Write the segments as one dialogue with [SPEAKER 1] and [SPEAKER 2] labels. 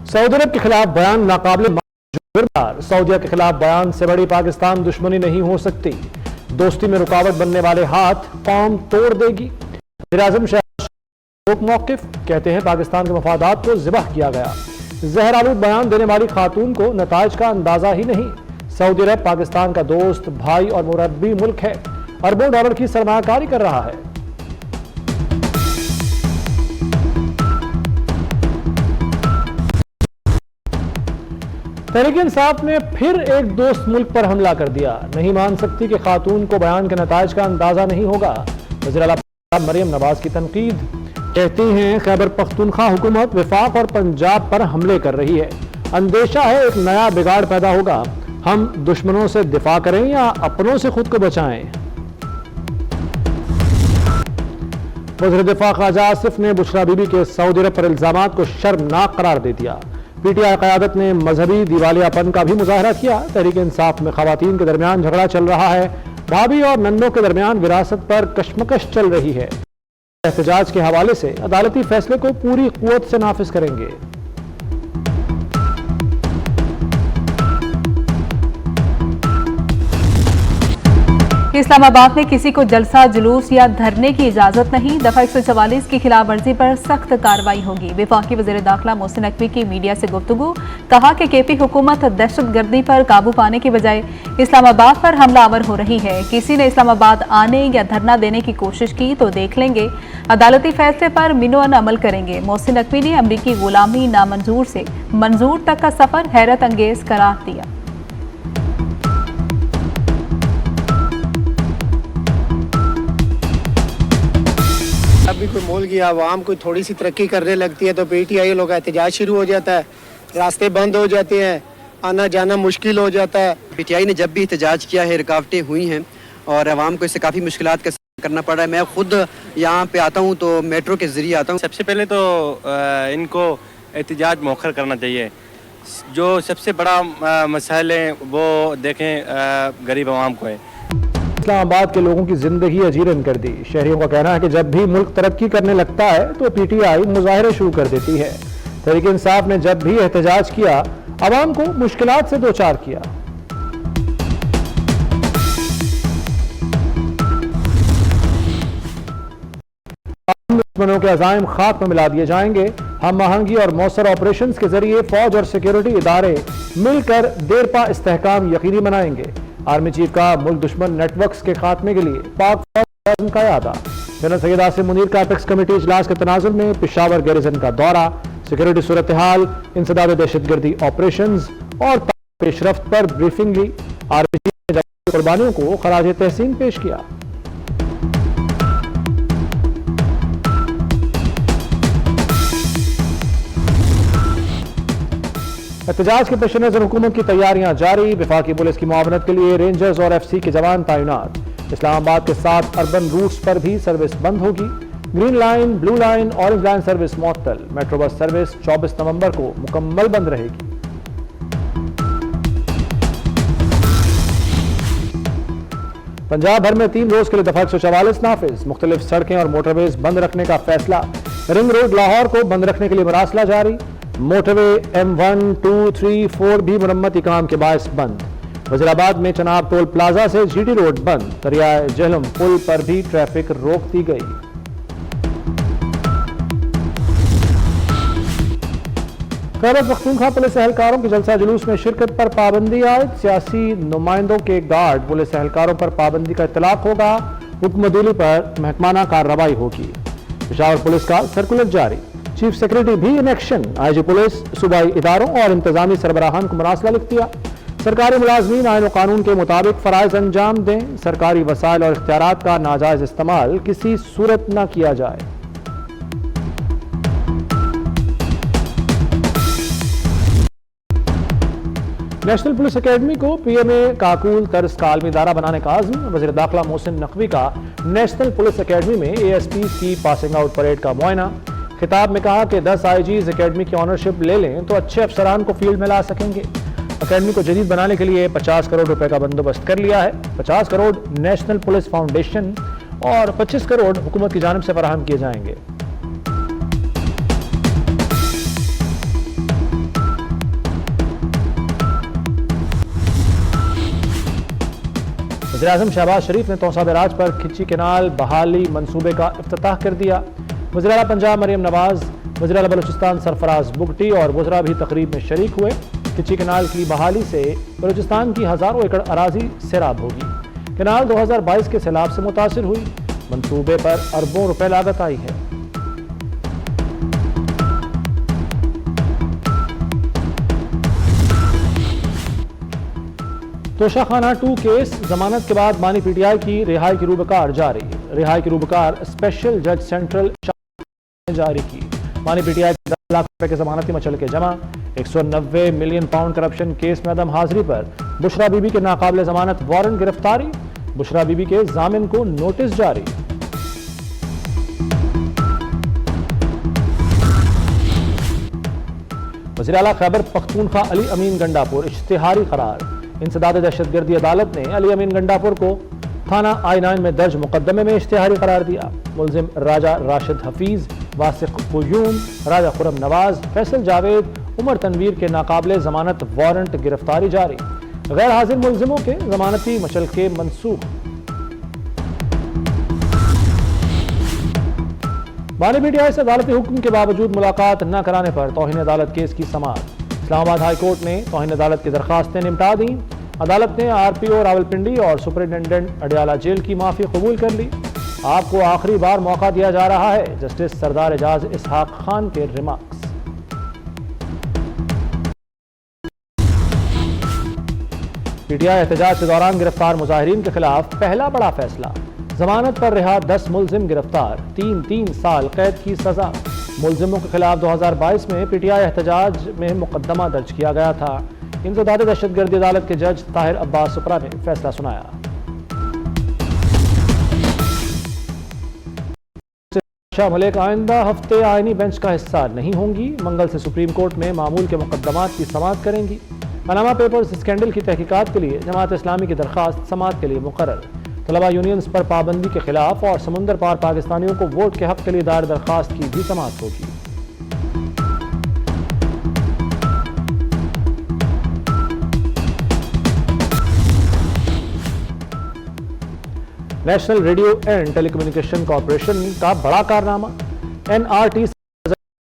[SPEAKER 1] Saudi अरब के खिलाफ बयान नाकाबिल जुर्मार। सऊदीया के खिलाफ बयान से बड़ी पाकिस्तान दुश्मनी नहीं हो सकती। दोस्ती में रुकावट बनने वाले हाथ कौम तोड़ देगी। वज़ीर-ए-आज़म शहबाज मौक़िफ़ कहते हैं पाकिस्तान के मफादात को ज़िबह किया गया। ज़हर-आलूद बयान देने वाली खातून को नताइज का अंदाजा ही नहीं। सऊदी अरब पाकिस्तान का दोस्त, भाई और मुरब्बी मुल्क है। अरबों डॉलर की सरमायाकारी कर रहा है। तहरीक इंसाफ ने फिर एक दोस्त मुल्क पर हमला कर दिया। नहीं मान सकती कि खातून को बयान के नताइज का अंदाजा नहीं होगा। वज़ीर आला मरियम नवाज की तनकीद। कहती हैं खैबर पख्तूनख्वा हुकूमत वफाक और पंजाब पर हमले कर रही है। अंदेशा है एक नया बिगाड़ पैदा होगा। हम दुश्मनों से दिफा करें या अपनों से खुद को बचाएं। वज़ीर दिफा ख्वाजा आसिफ ने बुशरा बीबी के सऊदी अरब पर इल्जामात को शर्मनाक करार दे दिया। पीटीआई क़यादत ने मजहबी दिवालियापन का भी मुजाहरा किया। तहरीक इंसाफ में खवातीन के दरमियान झगड़ा चल रहा है। भाभी और नन्नों के दरमियान विरासत पर कशमकश चल रही है। एहतजाज के हवाले से अदालती फैसले को पूरी कुव्वत से नाफिज करेंगे।
[SPEAKER 2] इस्लामाबाद में किसी को जलसा, जुलूस या धरने की इजाजत नहीं। दफा 144 की खिलाफ वर्जी पर सख्त कार्रवाई होगी। वफाकी वज़ीर दाखिला मोहसिन नकवी की मीडिया से गुफ्तगू। कहा कि केपी हुकूमत दहशतगर्दी पर काबू पाने की बजाय इस्लामाबाद पर हमलावर हो रही है। किसी ने इस्लामाबाद आने या धरना देने की कोशिश की तो देख लेंगे। अदालती फैसले पर मिनोअन अमल करेंगे। मोहसिन नकवी ने अमरीकी गुलामी नामंजूर से मंजूर तक का सफर हैरत अंगेज करार दिया।
[SPEAKER 3] अभी कोई मुल्क या आवाम कोई थोड़ी सी तरक्की करने लगती है तो पीटीआई लोग एहतजाज शुरू हो जाता है, रास्ते बंद हो जाते हैं, आना जाना मुश्किल हो जाता है।
[SPEAKER 4] पीटीआई ने जब भी एहतजाज किया है रुकावटें हुई हैं और आवाम को इससे काफ़ी मुश्किलात का सामना करना पड़ रहा है। मैं खुद यहाँ पे आता हूँ तो मेट्रो के ज़रिए आता हूँ।
[SPEAKER 5] सबसे पहले तो इनको एहतजाज मौखर करना चाहिए। जो सबसे बड़ा मसाइल है वो देखें गरीब आवाम को है।
[SPEAKER 1] इस्लामाबाद के लोगों की जिंदगी अजीरन कर दी। शहरियों का कहना है कि जब भी मुल्क तरक्की करने लगता है तो पीटीआई मुजाहरे शुरू कर देती है। तहरीक इंसाफ ने जब भी एहतजाज किया अवाम को मुश्किलात से दो चार किया। दुश्मनों के अज़ाइम खाक में मिला दिए जाएंगे। हम आहंगी और मौसर ऑपरेशन के जरिए फौज और सिक्योरिटी इदारे मिलकर देरपा इस्तेहकाम यकीनी बनाएंगे। आर्मी चीफ का मुल्क दुश्मन नेटवर्क्स के खात्मे के लिए पाक फौज का यादा। जनरल सैयद आसिम मुनीर का एपेक्स कमेटी इजलास के तनाजुर में पिशावर गैरिजन का दौरा। सिक्योरिटी सूरत हाल, इंसदाद दहशतगर्दी ऑपरेशंस और पेशरफ्त पर ब्रीफिंग ली। आर्मी चीफ ने कुर्बानियों को खराज तहसीन पेश किया। एहतजाज के पेश नजर हुकूमत की तैयारियां जारी। वफाकी पुलिस की मुआवनत के लिए रेंजर्स और FC के जवान तैनात। इस्लामाबाद के 7 अर्बन रूट्स पर भी सर्विस बंद होगी। Green line, blue line, orange line service मुअत्तल। मेट्रो बस सर्विस 24 नवंबर को मुकम्मल बंद रहेगी। पंजाब भर में 3 रोज के लिए दफा 144 नाफिज। मुख्तलिफ सड़कें और मोटरवेज बंद रखने का फैसला। रिंग रोड लाहौर को बंद रखने के लिए मरासला जारी। मोटरवे M1, 2, 3, 4 भी मुरम्मती काम के बायस बंद। वजीराबाद में चनाब टोल प्लाजा से GT रोड बंद। दरियाए जहलम पुल पर भी ट्रैफिक रोक दी गई। खैबर पख्तूनख्वा पुलिस एहलकारों के जलसा जुलूस में शिरकत पर पाबंदी आयद। सियासी नुमाइंदों के गार्ड पुलिस एहलकारों पर पाबंदी का इतलाक होगा। हुक्म दिली पर महकमाना कार्रवाई होगी। पेशावर पुलिस का सर्कुलर जारी। चीफ सेक्रेटरी भी इन एक्शन। IG पुलिस सूबाई इदारों और इंतजामी सरबराहान को मरासला लिख दिया। सरकारी मुलाजमीन आईन और कानून के मुताबिक फराइज अंजाम दें। सरकारी वसाइल और इख्तियारात का नाजायज इस्तेमाल किसी सूरत न किया जाए। नेशनल पुलिस अकेडमी को PMA काकूल तर्ज का आलमी इदारा बनाने का आज़म। वज़ीर दाखिला मोहसिन नकवी का नेशनल पुलिस अकेडमी में ASP की पासिंग आउट परेड का मुआयना। खिताब में कहा कि 10 IGs अकेडमी की ऑनरशिप ले लें तो अच्छे अफसरान को फील्ड में ला सकेंगे। अकेडमी को जदीद बनाने के लिए 50 करोड़ रुपए का बंदोबस्त कर लिया है। 50 करोड़ नेशनल पुलिस फाउंडेशन और 25 करोड़ हुकूमत की जानिब से फराहम किए जाएंगे। वज़ीर-ए-आज़म शहबाज शरीफ ने तौसा बैराज पर खिच्ची कैनाल बहाली मंसूबे का इफ्तिताह कर दिया। वज़ीर-ए-आला पंजाब मरियम नवाज, वज़ीर-ए-आला बलूचिस्तान सरफराज बुगटी और वज़रा भी तकरीब में शरीक हुए। खिच्ची कैनाल की बहाली से बलूचिस्तान की हज़ारों एकड़ अराजी सैराब होगी। कैनाल 2022 के सैलाब से मुतासिर हुई। मंसूबे पर अरबों रुपए लागत आई है। तोशाखाना 2 केस जमानत के बाद बानी पीटीआई की रिहाई की रूबकार जारी। रिहाई की रूबकार स्पेशल जज सेंट्रल ने जारी की। बानी पीटीआई 10 लाख रुपए के जमानती मचल के जमा। 190 मिलियन पाउंड करप्शन केस में अदम हाजिरी पर बुशरा बीबी के नाकाबिले जमानत वारंट गिरफ्तारी। बुशरा बीबी के जामिन को नोटिस जारी। वज़ीर आला खैबर पख्तूनख्वा अली अमीन गंडापुर इश्तिहारी करार। इंसदाद दहशतगर्दी अदालत ने अली अमीन गंडापुर को थाना I9 में दर्ज मुकदमे में इश्तिहारी करार दिया। मुलजिम राजा राशिद हफीज, वासिक कुयूम, राजा खुरम नवाज, फैसल जावेद, उमर तनवीर के नाकाबिले जमानत वारंट गिरफ्तारी जारी। गैर हाजिर मुलजिमों के जमानती मशल्के मनसूख। बानी पीटीआई से अदालती हुक्म के बावजूद मुलाकात न कराने पर तौहीन अदालत केस की समाअत। इस्लामाबाद हाई कोर्ट ने तौहीन अदालत की दरखास्तें निपटा दी। अदालत ने RPO रावलपिंडी और सुपरिटेंडेंट अडियाला जेल की माफी कबूल कर ली। आपको आखिरी बार मौका दिया जा रहा है, जस्टिस सरदार एजाज इसहाक खान के रिमार्क्स। पीटीआई एहतजाज के दौरान गिरफ्तार मुजाहिरीन के खिलाफ पहला बड़ा फैसला। जमानत पर रिहा 10 मुलजिम गिरफ्तार, 3 साल कैद की सजा। मुलजिमों के खिलाफ 2022 में पीटीआई एहतजाज में मुकदमा दर्ज किया गया था। इंसदाद दहशतगर्दी अदालत के जज ताहिर अब्बास सुपरा ने फैसला सुनाया। शाह मलिक आइंदा हफ्ते आईनी बेंच का हिस्सा नहीं होंगी। मंगल से सुप्रीम कोर्ट में मामूल के मुकदमात की समाअत करेंगी। पनामा पेपर्स स्कैंडल की तहकीकात के लिए जमात इस्लामी की दरखास्त समाअत के लिए मुकर्रर। तलबा यूनियंस पर पाबंदी के खिलाफ और समुंदर पार पाकिस्तानियों को वोट के हक के लिए दायर दरखास्त की भी समाअत होगी। National radio and telecommunication corporation का बड़ा कारनामा। NRT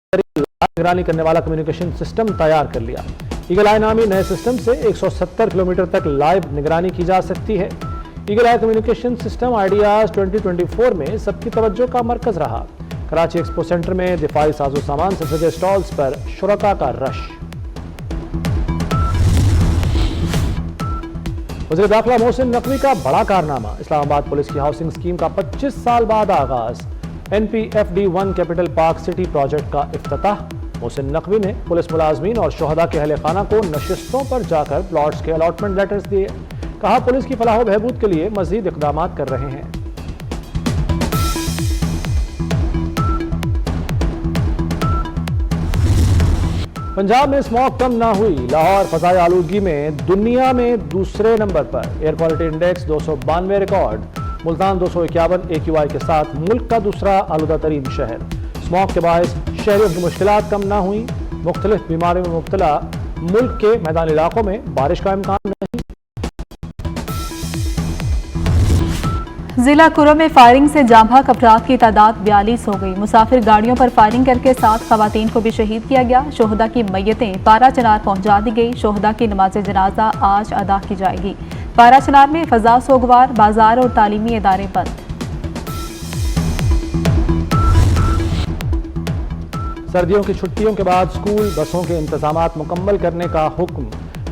[SPEAKER 1] निगरानी करने वाला कम्युनिकेशन सिस्टम तैयार कर लिया। ईगल आई नामी नए सिस्टम से 170 किलोमीटर तक लाइव निगरानी की जा सकती है। ईगल आई कम्युनिकेशन सिस्टम आइडियाज 2024 में सबकी तवज्जो का मरकज रहा। कराची एक्सपो सेंटर में दिफाई साजो सामान से सजे स्टॉल्स पर शुरका का रश। वज़ीर दाखिला मोहसिन नकवी का बड़ा कारनामा। इस्लामाबाद पुलिस की हाउसिंग स्कीम का 25 साल बाद आगाज। NPFD1 capital park city project का इफ्तिताह। मोहसिन नकवी ने पुलिस मुलाजमीन और शोहदा के अहले खाना को नशिस्तों पर जाकर प्लॉट्स के अलॉटमेंट लेटर्स दिए। कहा पुलिस की फलाह बहबूद के लिए मजीद इक़दाम कर रहे हैं। पंजाब में स्मॉग कम ना हुई। लाहौर फजाई आलूदगी में दुनिया में दूसरे नंबर पर। Air quality index 292 record. Multan 251 AQI के साथ मुल्क का दूसरा आलूदा तरीन शहर। स्मॉग के बायस शहरियों की मुश्किलात कम ना हुई। मुख्तलिफ बीमारियों में मुब्तला मुल्क के मैदानी इलाकों में बारिश का इम्कान नहीं।
[SPEAKER 2] जिला कुरु में फायरिंग से जाँ भाग अफराद की तादाद 42 हो गई। मुसाफिर गाड़ियों पर फायरिंग करके 7 खवातीन को भी शहीद किया गया। शोहदा की मैयतें पारा चनार पहुंचा दी गई। शोहदा की नमाज जनाजा आज अदा की जाएगी। पारा चनार में फजा सोगवार, बाजार और तालीमी इदारे बंद।
[SPEAKER 1] सर्दियों की छुट्टियों के बाद स्कूल बसों के इंतजामात मुकम्मल करने का हुक्म।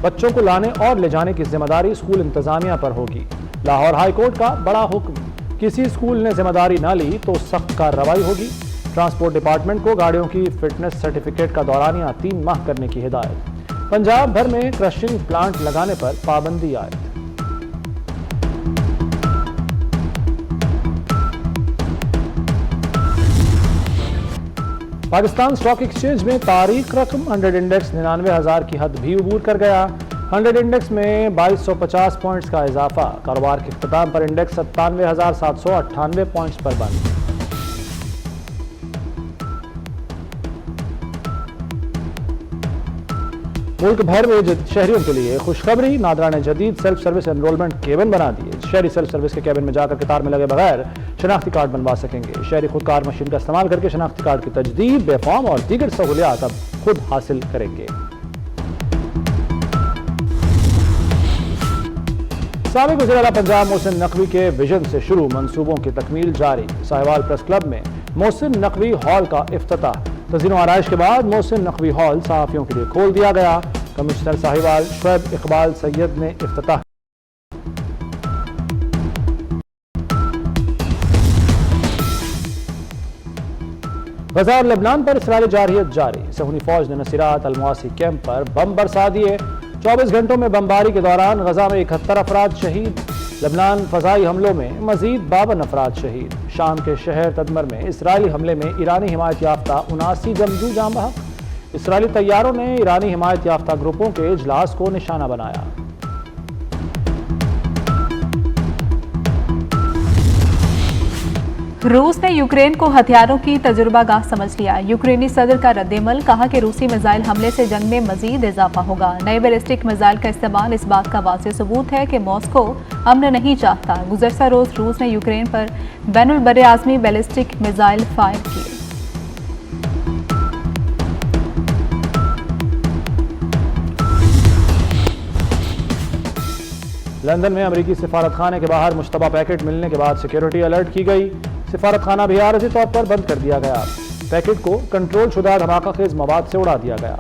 [SPEAKER 1] बच्चों को लाने और ले जाने की जिम्मेदारी स्कूल इंतजामिया पर होगी। लाहौर हाई कोर्ट का बड़ा हुक्म। किसी स्कूल ने जिम्मेदारी ना ली तो सख्त कार्रवाई होगी। ट्रांसपोर्ट डिपार्टमेंट को गाड़ियों की फिटनेस सर्टिफिकेट का दौरानिया 3 माह करने की हिदायत। पंजाब भर में क्रशिंग प्लांट लगाने पर पाबंदी आयद। पाकिस्तान स्टॉक एक्सचेंज में तारीख रकम 100 इंडेक्स 99,000 की हद भी अबूर कर गया। 100 इंडेक्स में 2250 पॉइंट्स का इजाफा। कारोबार के इख्तिताम पर इंडेक्स 97,798 पॉइंट्स पर बंद। मुल्क भर में शहरियों के लिए खुशखबरी, नादरा ने जदीद सेल्फ सर्विस एनरोलमेंट केबिन बना दिए। शहरी सेल्फ सर्विस के केबिन में जाकर कतार में लगे बगैर शनाख्ती कार्ड बनवा सकेंगे। शहरी खुदकार मशीन का इस्तेमाल करके शनाख्ती कार्ड की तजदीद, बेफॉर्म और दीगर सहूलियात अब खुद हासिल करेंगे। साबिक वज़ीर आला पंजाब मोहसिन नकवी के विजन से शुरू मंसूबों की तकमील जारी। साहिवाल प्रेस क्लब में मोहसिन नकवी हॉल का इफ्तिताह। तज़ीन आराइश के बाद मोहसिन नकवी हॉल सहाफ़ियों के लिए खोल दिया गया। कमिश्नर साहिवाल शुएब इकबाल सैयद ने इफ्तिताह। गजा और लेबनान पर इसराइली जारहियत जारी। सहूनी फौज ने नसीरात अलमुआसी कैंप पर बम बरसा दिए। 24 घंटों में बमबारी के दौरान गजा में 71 अफराद शहीद। लेबनान फजाई हमलों में मजीद 52 अफराद शहीद। शाम के शहर तदमर में इसराइली हमले में ईरानी हिमायत याफ्ता 79 जंगजू जाम बहक। इसराइली तैयारों ने ईरानी हिमायत याफ्ता ग्रुपों के इजलास को निशाना बनाया।
[SPEAKER 2] रूस ने यूक्रेन को हथियारों की तजुर्बागाह समझ लिया। यूक्रेनी सदर का रद्देमल, कहा कि रूसी मिसाइल हमले से जंग में मजीद इजाफा होगा। नए बैलिस्टिक मिसाइल का इस्तेमाल इस बात का वाज़ेह सबूत है कि मॉस्को अमन नहीं चाहता। गुज़श्ता रोज रूस ने यूक्रेन पर बैनुल बर्रे आज़मी बैलिस्टिक मिसाइल फायर किए।
[SPEAKER 1] लंदन में अमरीकी सिफारत खाने के बाहर मुश्तबा पैकेट मिलने के बाद सिक्योरिटी अलर्ट की गई। सिफारत खाना भी आरजी तौर पर बंद कर दिया गया। पैकेट को कंट्रोल शुदा धमाका खेज मवाद से उड़ा दिया गया।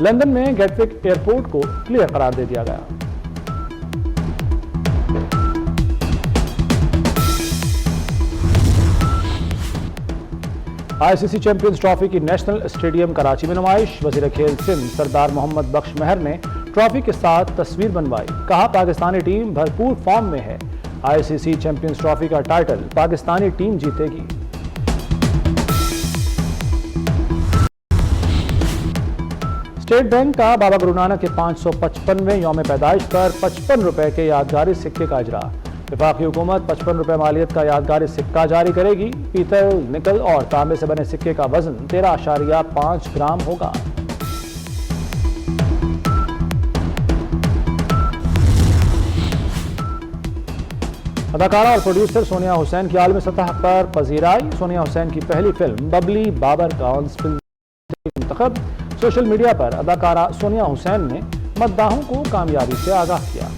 [SPEAKER 1] लंदन में गेटविक एयरपोर्ट को क्लियर करार दे दिया गया। आईसीसी चैंपियंस ट्रॉफी की नेशनल स्टेडियम कराची में नुमाइश। वजीर खेल सिंध सरदार मोहम्मद बख्श महर ने ट्रॉफी के साथ तस्वीर बनवाई। कहा, पाकिस्तानी टीम भरपूर फॉर्म में है। आईसीसी चैंपियंस ट्रॉफी का टाइटल पाकिस्तानी टीम जीतेगी। स्टेट बैंक का बाबा गुरु नानक के 555वें यौम पैदाइश पर 55 रुपए के यादगारी सिक्के का इजरा। वफाकी हुकूमत 55 रुपए मालियत का यादगारी सिक्का जारी करेगी। पीतल, निकल और तांबे से बने सिक्के का वजन 13.5 ग्राम होगा। अदाकारा और प्रोड्यूसर सोनिया हुसैन की आलमी सतह पर पजीराई। सोनिया हुसैन की पहली फिल्म बबली बाबर काउंस फिल्म मुंतखब। सोशल मीडिया पर अदाकारा सोनिया हुसैन ने मद्दाहों को कामयाबी से आगाह किया।